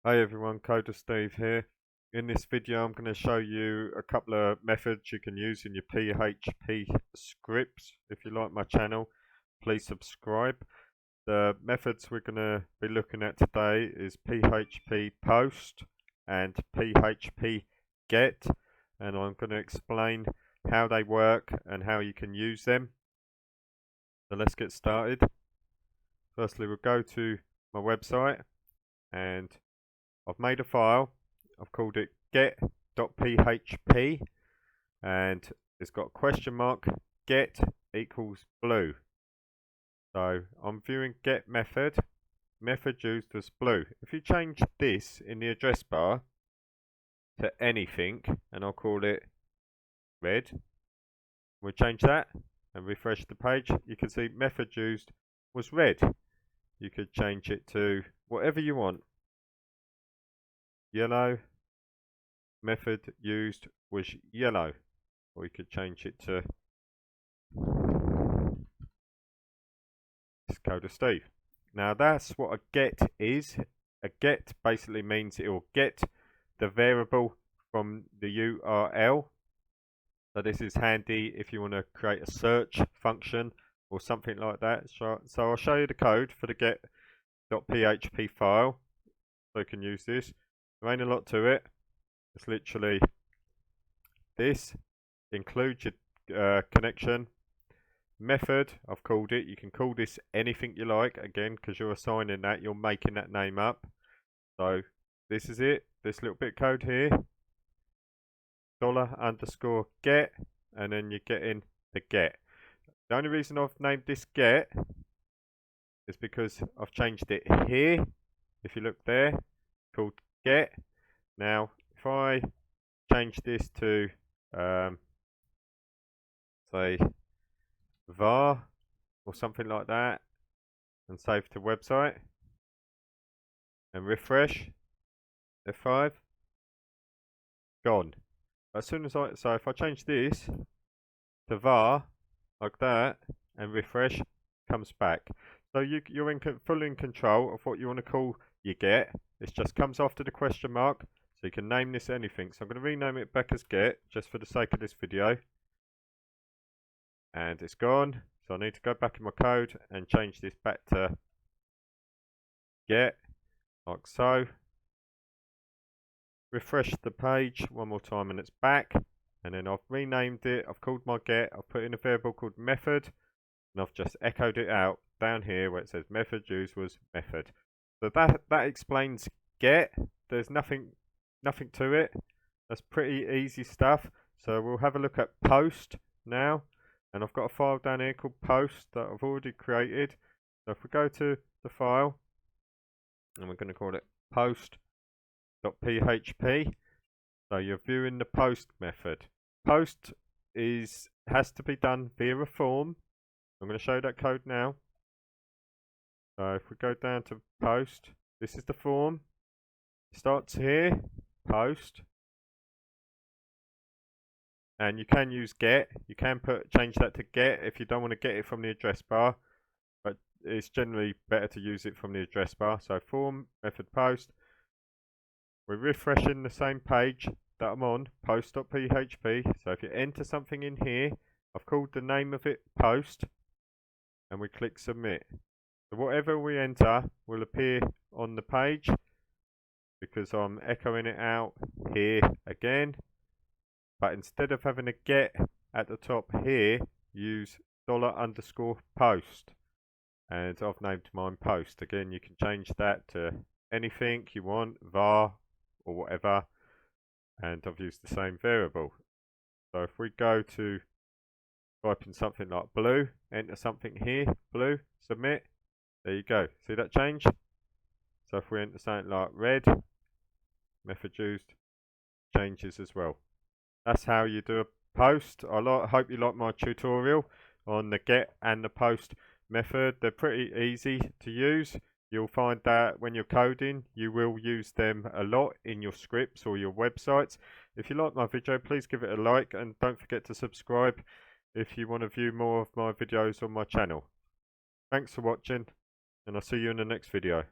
Hi everyone, Coder Steve here. In this video I'm going to show you a couple of methods you can use in your PHP scripts. If you like my channel, please subscribe. The methods we're going to be looking at today is PHP post and PHP get, and I'm going to explain how they work and how you can use them. So let's get started. Firstly, we'll go to my website, and I've made a file. I've called it get.php, and it's got a question mark, get equals blue. So I'm viewing get method used as blue. If you change this in the address bar to anything, and I'll call it red, we'll change that and refresh the page. You can see method used was red. You could change it to whatever you want. Yellow, method used was yellow, or you could change it to Coder Steve. Now that's what a get is. A get basically means it will get the variable from the URL. So this is handy if you want to create a search function or something like that. So I'll show you the code for the get.php file, so you can use this. There ain't a lot to it. It's literally this. Include your connection. Method, I've called it. You can call this anything you like, again, because you're assigning that, you're making that name up. So this is it, this little bit of code here. $_get, and then you're getting the get. The only reason I've named this get is because I've changed it here. If you look there, called get. Now, if I change this to, say, var or something like that, and save to website, and refresh, F5, gone. As soon as so if I change this to var, like that, and refresh, comes back. So you're fully in control of what you want to call your get. It just comes after the question mark, so you can name this anything. So I'm going to rename it back as get, just for the sake of this video. And it's gone. So I need to go back in my code and change this back to get, like so. Refresh the page one more time and it's back. And then I've renamed it. I've called my get. I've put in a variable called method, and I've just echoed it out down here where it says method used was method. So that explains get. There's nothing to it. That's pretty easy stuff. So we'll have a look at post now. And I've got a file down here called post that I've already created. So if we go to the file, and we're going to call it post.php. So you're viewing the post method. Post has to be done via a form. I'm going to show you that code now. So if we go down to post, this is the form. It starts here, post. And you can use get. You can change that to get if you don't want to get it from the address bar, but it's generally better to use it from the address bar. So form method post. We're refreshing the same page that I'm on, post.php. So if you enter something in here, I've called the name of it post, and we click submit. So whatever we enter will appear on the page, because I'm echoing it out here again. But instead of having a get at the top here, use $_post. And I've named mine post. Again, you can change that to anything you want, var or whatever. And I've used the same variable. So if we go to type in something like blue, enter something here, blue, submit. There you go. See that change? So if we enter something like red, method used changes as well. That's how you do a post. I hope you like my tutorial on the get and the post method. They're pretty easy to use. You'll find that when you're coding, you will use them a lot in your scripts or your websites. If you like my video, please give it a like, and don't forget to subscribe if you want to view more of my videos on my channel. Thanks for watching, and I'll see you in the next video.